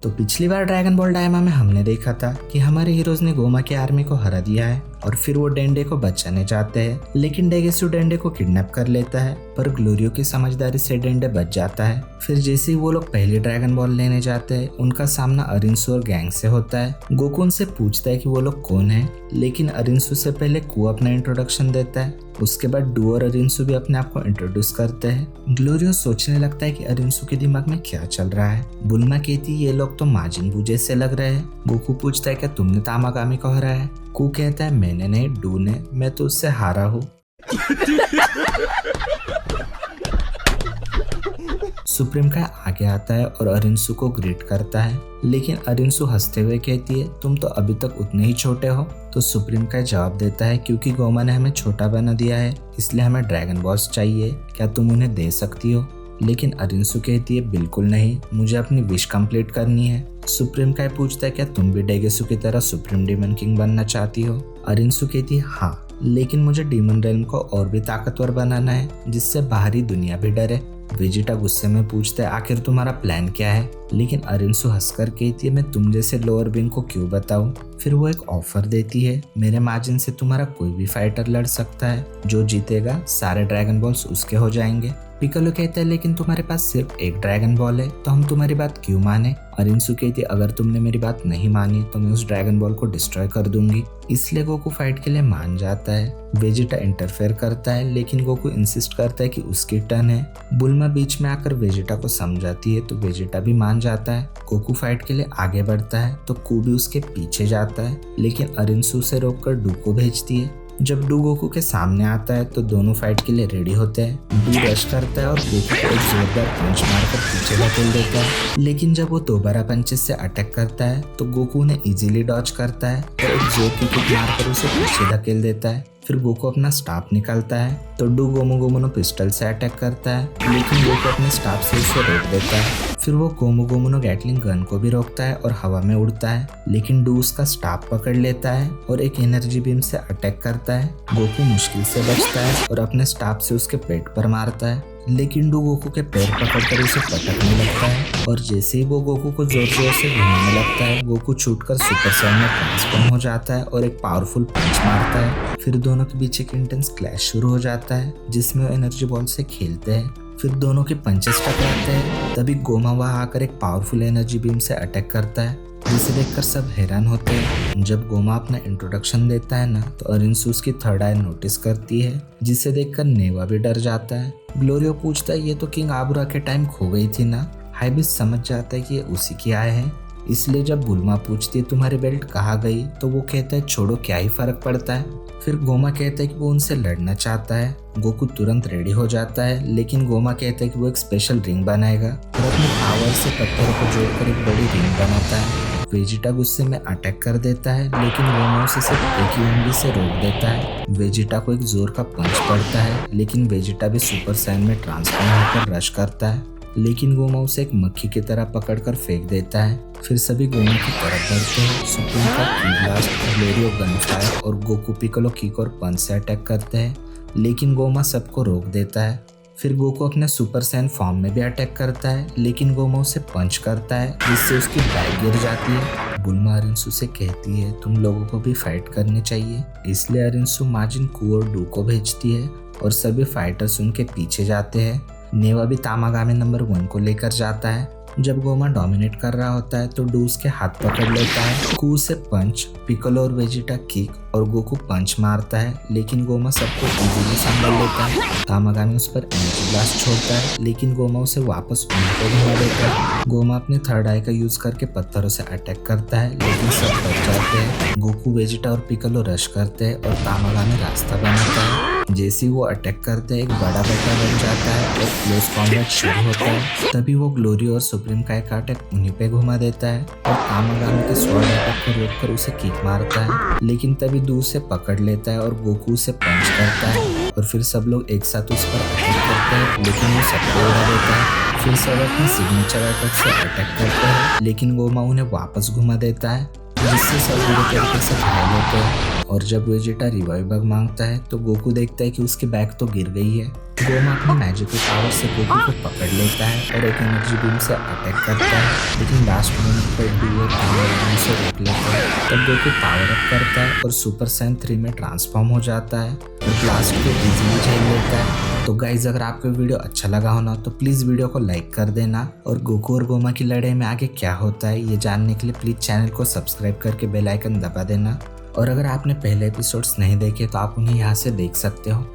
तो पिछली बार dragon ball Dayma में हमने देखा था कि हमारे हीरोज ने गोमा की आर्मी को हरा दिया है और फिर वो डेंडे को बचाने जाते हैं, लेकिन डेगेसु डेंडे को किडनैप कर लेता है। पर ग्लोरियो की समझदारी से डेंडे बच जाता है। फिर जैसे ही वो लोग पहली ड्रैगन बॉल लेने जाते हैं, उनका सामना अरिंसु और गैंग से होता है। गोकू उनसे पूछता है कि वो लोग कौन है, लेकिन अरिंसु से पहले कू अपना इंट्रोडक्शन देता है। उसके बाद डू और अरिंसु भी अपने आप को इंट्रोड्यूस करते हैं। ग्लोरियो सोचने लगता है कि अरिंसु के दिमाग में क्या चल रहा है। बुल्मा कहती ये लोग तो माजिन बू जैसे लग रहे हैं। गोकू पूछता है क्या तुमने तामागामी को हराया है? कू कहता है मैंने नहीं, डू ने, मैं तो उससे हारा हूँ। सुप्रीम का आगे आता है और अरिंसु को ग्रीट करता है, लेकिन अरिंसु हंसते हुए कहती है तुम तो अभी तक उतने ही छोटे हो। तो सुप्रीम का जवाब देता है क्योंकि गोमा ने हमें छोटा बना दिया है, इसलिए हमें ड्रैगन बॉल्स चाहिए, क्या तुम उन्हें दे सकती हो? लेकिन अरिंसु कहती है बिल्कुल नहीं, मुझे अपनी विश कंप्लीट करनी है। सुप्रीम काय पूछता है क्या तुम भी डेगेसु की तरह सुप्रीम डीमन किंग बनना चाहती हो? अरिंसु कहती है हाँ, लेकिन मुझे डीमन रेल्म को और भी ताकतवर बनाना है जिससे बाहरी दुनिया भी डरे। वेजिटा गुस्से में पूछता है आखिर तुम्हारा प्लान क्या है? लेकिन अरिंसु हंसकर कहती है मैं तुम जैसे लोअर बिंग को क्यों बताऊं। फिर वो एक ऑफर देती है, मेरे मार्जिन से तुम्हारा कोई भी फाइटर लड़ सकता है, जो जीतेगा सारे ड्रैगन बॉल्स उसके हो जाएंगे। पिकोलो कहता है लेकिन तुम्हारे पास सिर्फ एक ड्रैगन बॉल है, तो हम तुम्हारी बात क्यों माने? अरिंसु कहती है अगर तुमने मेरी बात नहीं मानी तो मैं उस ड्रैगन बॉल को डिस्ट्रॉय कर दूंगी। इसलिए गोकू फाइट के लिए मान जाता है। वेजिटा इंटरफेयर करता है, लेकिन गोकू इंसिस्ट करता है कि उसकी टर्न है। बुल्मा बीच में आकर वेजिटा को समझाती है तो वेजिटा भी मान जाता है। गोकू फाइट के लिए आगे बढ़ता है तो कू भी उसके पीछे जाता है, लेकिन अरिंसु से रोककर डू को भेजती है। जब डू गोकू के सामने आता है तो दोनों फाइट के लिए रेडी होते हैं। डू रश करता है और गोकू को एक जोरदार पंच मारकर पीछे धकेल देता है, लेकिन जब वो दोबारा पंचेस से अटैक करता है तो गोकू उन्हें इजीली डॉज करता है और एक जोर की किक मारकर उसे पीछे धकेल देता है। फिर गोकू अपना स्टाफ निकालता है तो डू गोमो गोमो नो पिस्टल से अटैक करता है, लेकिन गोकू अपने स्टाफ से उसे रोक देता है। फिर वो गोमो गोमो नो गैटलिंग गन को भी रोकता है और हवा में उड़ता है, लेकिन डू उसका स्टाफ पकड़ लेता है और एक एनर्जी बीम से अटैक करता है। गोकू मुश्किल से बचता है और अपने स्टाफ से उसके पेट पर मारता है, लेकिन डू गोकू के पैर पकड़कर उसे पटकने लगता है और जैसे ही वो गोकू को जोर जोर से घूमने लगता है, गोकू छूटकर सुपर सैन में ट्रांसफॉर्म हो जाता है और एक पावरफुल पंच मारता है। फिर दोनों के बीच एक इंटेंस क्लैश शुरू हो जाता है जिसमें वो एनर्जी बॉल से खेलते हैं। फिर दोनों के पंचेस टकराते हैं, तभी गोमा वहां आकर एक पावरफुल एनर्जी बीम से अटैक करता है, जिसे देखकर सब हैरान होते हैं। जब गोमा अपना इंट्रोडक्शन देता है ना, तो अरिंसु उसकी थर्ड आई नोटिस करती है, जिसे देखकर नेवा भी डर जाता है। ग्लोरियो पूछता है ये तो किंग आबुरा के टाइम खो गई थी ना? हाइबिस समझ जाता है कि ये उसी की आय है, इसलिए जब बुल्मा पूछती है तुम्हारी बेल्ट कहाँ गई, तो वो कहता है छोड़ो क्या ही फर्क पड़ता है। फिर गोमा कहता है कि वो उनसे लड़ना चाहता है। गोकू तुरंत रेडी हो जाता है, लेकिन गोमा कहता है कि वो एक स्पेशल रिंग बनाएगा और अपनी पावर से पत्थरों को जोड़कर एक बड़ी रिंग बनाता है। वेजिटा गुस्से में अटैक कर देता है, लेकिन गोमा उसे सिर्फ एक ही उंगली से रोक देता है। वेजिटा को एक जोर का पंच पड़ता है, लेकिन वेजिटा भी सुपर सैन में ट्रांसफॉर्म होकर रश करता है, लेकिन गोमा उसे एक मक्खी की तरह पकड़कर फेंक देता है। फिर सभी गोमा की तरफ बढ़ते हैं। सुप्रीम का की ब्लास्ट, ग्लोरियो गनफायर और गोकू पिकोलो किक और पंच से अटैक करते हैं, लेकिन गोमा सबको रोक देता है। फिर गोकू अपने सुपर सैन फॉर्म में भी अटैक करता है, लेकिन गोमा उसे पंच करता है, जिससे उसकी बैग गिर जाती है। बुल्मा अरिंसु से कहती है तुम लोगों को भी फाइट करनी चाहिए, इसलिए अरिंसु माजिन कू और डू को भेजती है और सभी फाइटर्स उनके पीछे जाते हैं। नेवा भी तामागामी नंबर 1 को लेकर जाता है। जब गोमा डोमिनेट कर रहा होता है तो डू उसके हाथ पकड़ लेता है। कू से पंच, पिकोलो और वेजिटा किक और गोकू पंच मारता है, लेकिन गोमा सबको इजीली संभाल लेता है। तामागामी उस पर एनर्जी ब्लास्ट छोड़ता है, लेकिन गोमा उसे वापस उनको घुमा देता है। गोमा अपने थर्ड आई का यूज करके पत्थरों से अटैक करता है, लेकिन सब बच जाते हैं। गोकू, वेजिटा और पिकोलो रश करते हैं और तामागामी रास्ता बनाता है। जैसे ही वो अटैक करते हैं, एक बड़ा बट्टा बन जाता है और क्लोज कॉम्बैट शुरू होता है। तभी वो ग्लोरी और सुप्रीम का एक अटैक उन्हीं पे घुमा देता है और तामागामी के स्वॉर्ड अटैक को रोककर उसे किक मारता है, लेकिन तभी डू से पकड़ लेता है और गोकू से पंच करता है और फिर सब लोग एक साथ उस पर अटैक करते हैं, लेकिन वो सबको उड़ा देता है। फिर सब अपने सिग्नेचर अटैक से अटैक करते हैं, लेकिन गोमा उन्हें वापस घुमा देता है। जिससे सब बुरे तरीके से घायल होते हैं। और जब वेजिटा रिवाइव मांगता है तो गोकू देखता है कि उसकी बैग तो गिर गई है। गोमा अपने मैजिकल पावर से गोकू को पकड़ लेता है और एक एनर्जी बीम से अटैक करता है, लेकिन लास्ट मोमेंट पर डुओ उसे रोक लेता है। तब गोकू पावर अप करता है और सुपर सैयन 3 में ट्रांसफॉर्म हो जाता है और ब्लास्ट को इजीली झेल लेता है। तो गाइज, अगर आपको वीडियो अच्छा लगा हो ना तो प्लीज वीडियो को लाइक कर देना, और गोकू और गोमा की लड़ाई में आगे क्या होता है ये जानने के लिए प्लीज चैनल को सब्सक्राइब करके बेल आइकन दबा देना। और अगर आपने पहले एपिसोड्स नहीं देखे तो आप उन्हें यहाँ से देख सकते हो।